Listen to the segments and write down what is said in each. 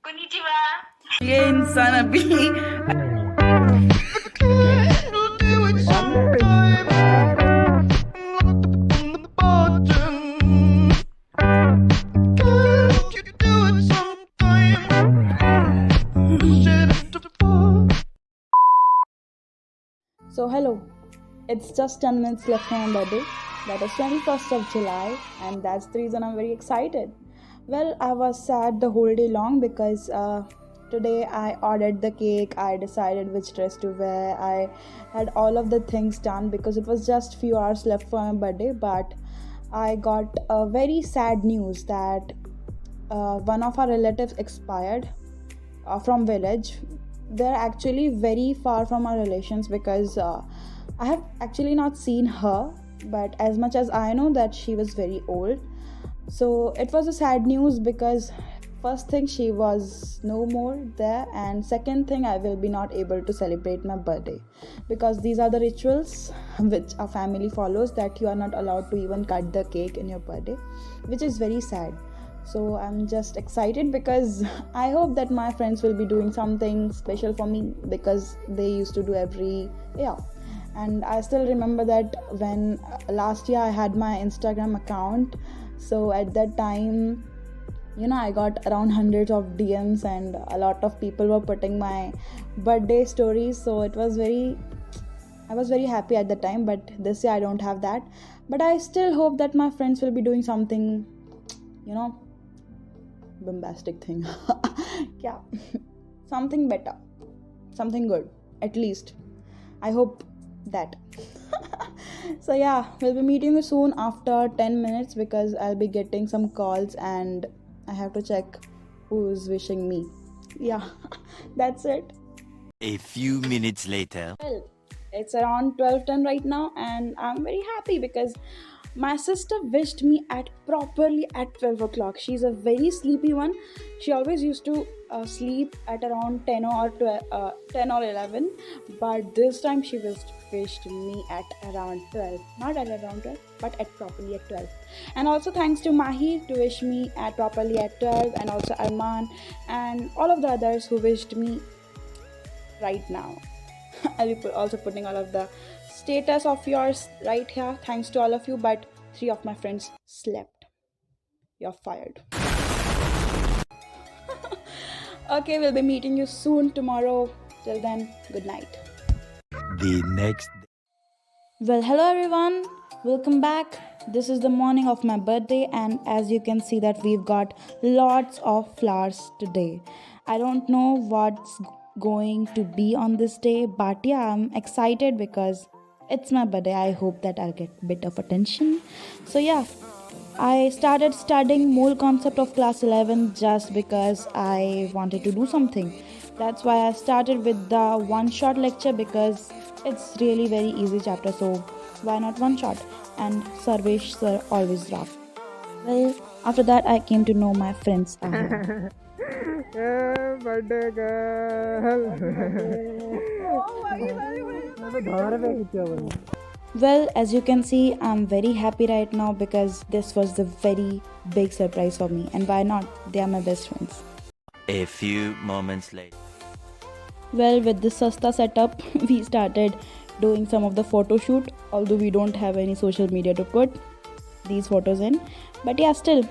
konnichiwa. ये इंसान अभी So, hello. It's just 10 minutes left for my birthday. That is 21st of July, and that's the reason I'm very excited. Well, I was sad the whole day long because today I ordered the cake, I decided which dress to wear, I had all of the things done because it was just few hours left for my birthday. But I got a very sad news that one of our relatives expired from village. They're actually very far from our relations because I have actually not seen her, but as much as I know that she was very old. So it was a sad news because first thing, she was no more there, and second thing, I will be not able to celebrate my birthday because these are the rituals which a family follows, that you are not allowed to even cut the cake in your birthday, which is very sad. So I'm just excited because I hope that my friends will be doing something special for me because they used to do every year. And I still remember that when last year I had my Instagram account, so at that time, I got around hundreds of DMs and a lot of people were putting my birthday stories. So I was very happy at the time, but this year I don't have that. But I still hope that my friends will be doing something, you know bombastic thing. Yeah. Something better, something good, at least I hope that. So yeah, we'll be meeting you soon after 10 minutes because I'll be getting some calls and I have to check who's wishing me. Yeah. That's it. A few minutes later. Well, it's around 12:10 right now, and I'm very happy because my sister wished me at properly at 12 o'clock. She's a very sleepy one. She always used to sleep at around 10 or 12, 10 or 11, but this time she wished me at around 12. Not at around 12, but at properly at 12. And also thanks to Mahi to wish me at properly at 12, and also Arman and all of the others who wished me right now. I'll be also putting all of the status of yours right here. Thanks to all of you, but 3 of my friends slept. You're fired. Okay, we'll be meeting you soon tomorrow. Till then, good night. The next Well, hello everyone. Welcome back. This is the morning of my birthday, and as you can see that we've got lots of flowers today. I don't know what's going to be on this day, but yeah, I'm excited because it's my birthday. I hope that I'll get a bit of attention. So yeah, I started studying mole concept of class 11 just because I wanted to do something. That's why I started with the one shot lecture because it's really very easy chapter, so why not one shot? And Sarvesh sir always laugh. Well, after that I came to know my friends. birthday girl. Well, as you can see, I'm very happy right now because this was the very big surprise for me, and why not? They are my best friends. A few moments later. Well, with this Sasta setup, we started doing some of the photo shoot, although we don't have any social media to put these photos in. But yeah, still.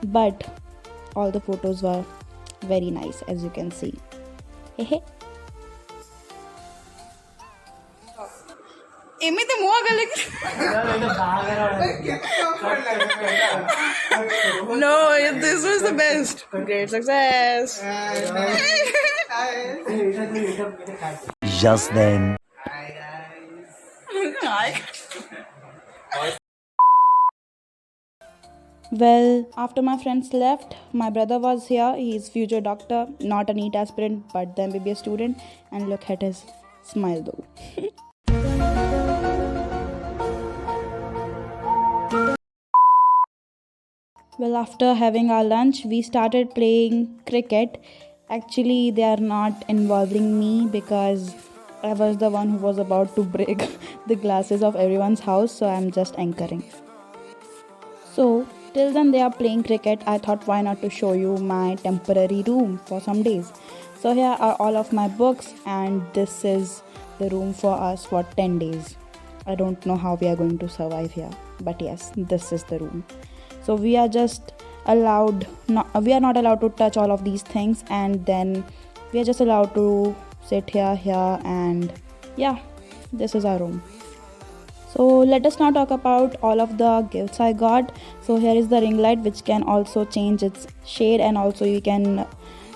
But all the photos were very nice, as you can see. Hehe. ଏମିତି ମୁହଁ ଗଲେ No, this was the best. Great success. Just then. Well, after my friends left, my brother was here. He's future doctor, not a NEET aspirant, but the MBBS student. And look at his smile though. Well, after having our lunch, we started playing cricket. Actually, they are not involving me because I was the one who was about to break the glasses of everyone's house, so I'm just anchoring. So, Till then, they are playing cricket. I thought, why not to show you my temporary room for some days. So here are all of my books, and this is the room for us for 10 days. I don't know how we are going to survive here, but yes, this is the room. So we are just allowed, we are not allowed to touch all of these things, and then we are just allowed to sit here, and yeah, this is our room. So let us now talk about all of the gifts I got. So here is the ring light, which can also change its shade, and also you can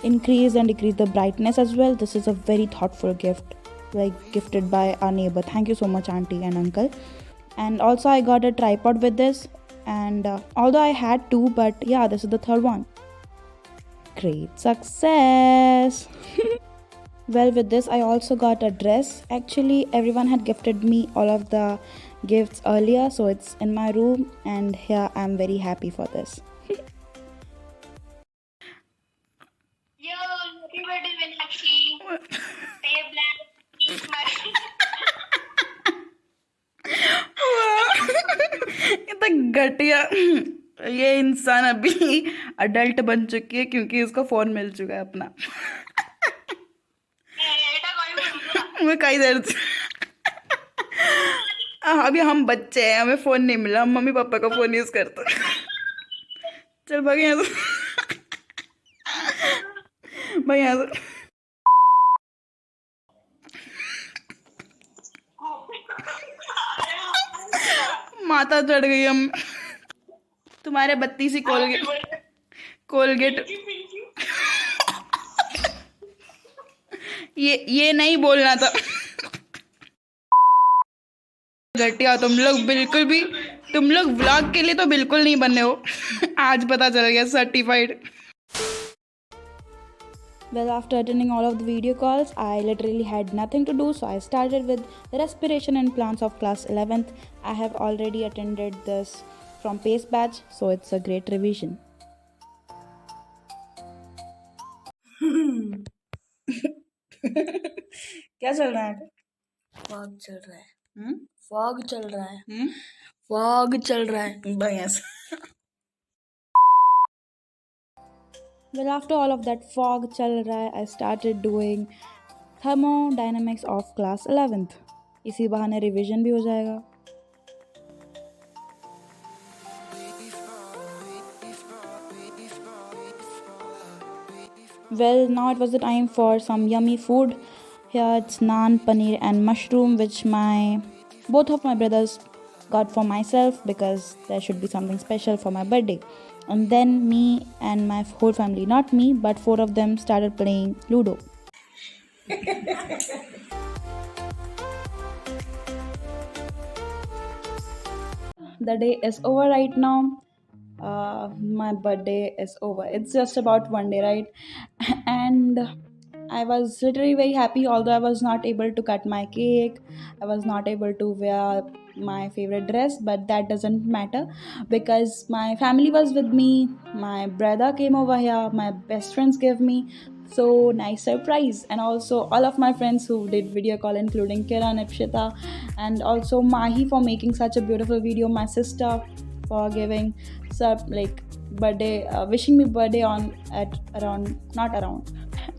increase and decrease the brightness as well. This is a very thoughtful gift, like gifted by our neighbor. Thank you so much, auntie and uncle. And also I got a tripod with this, and although I had two, but yeah, this is the third one. Great success. Well, with this I also got a dress. Actually, everyone had gifted me all of the gifts earlier, so it's in my room, and here I'm very happy for this. Yo, happy birthday, Meenakshi. Stay blessed. Keep smiling. इतना घटिया। ये इंसान अभी adult बन चुकी है क्योंकि इसको फोन मिल चुका है अपना। मैं कई देर से अभी हम बच्चे हैं, हमें फोन नहीं मिला, हम मम्मी पापा का फोन यूज करते हैं। चल भाग यहाँ से, भाग यहाँ से। माता चढ़ गई हम। तुम्हारे 32 कोलगेट ये नहीं बोलना था। घटिया तुम लोग, बिल्कुल भी तुम लोग व्लॉग के लिए तो बिल्कुल नहीं बने हो। आज पता चल गया, certified. Well, after attending all of the video calls, I literally had nothing to do, so I started with the respiration and plants of class 11th. I have already attended this from PACE batch, so it's a great revision. क्या चल रहा है? Fog चल रहा है। हम्म? Fog चल रहा है। फॉग चल रहा है। बढ़िया। Well, after all of that fog chal raha hai, I started doing thermodynamics of class 11th. इसी बहाने रिवीजन भी हो जाएगा. Well, now it was the time for some yummy food. Here it's naan, paneer and mushroom, which both of my brothers got for myself because there should be something special for my birthday. And then me and my whole family, not me, but 4 of them started playing Ludo. The day is over right now. My birthday is over. It's just about one day, right? And I was literally very happy, although I was not able to cut my cake. I was not able to wear my favorite dress, but that doesn't matter because my family was with me. My brother came over here. My best friends gave me so nice surprise, and also all of my friends who did video call, including Kiran, Ipshita, and also Mahi for making such a beautiful video. My sister for giving birthday, wishing me birthday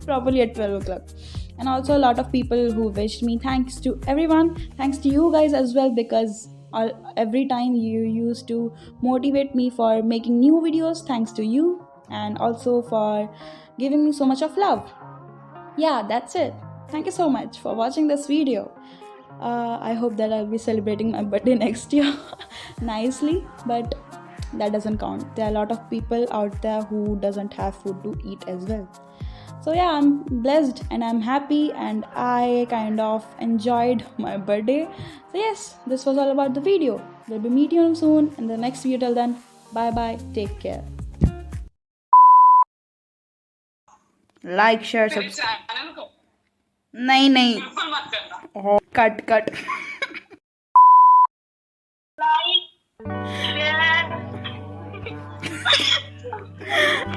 probably at 12 o'clock. And also a lot of people who wished me. Thanks to everyone. Thanks to you guys as well, because every time you used to motivate me for making new videos. Thanks to you, and also for giving me so much of love. Yeah, that's it. Thank you so much for watching this video. I hope that I'll be celebrating my birthday next year nicely, but that doesn't count. There are a lot of people out there who doesn't have food to eat as well. So yeah, I'm blessed and I'm happy, and I kind of enjoyed my birthday. So yes, this was all about the video. We'll be meeting you soon in the next video. Till then, bye bye, take care. Like share subscribe नहीं cut Like,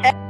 share.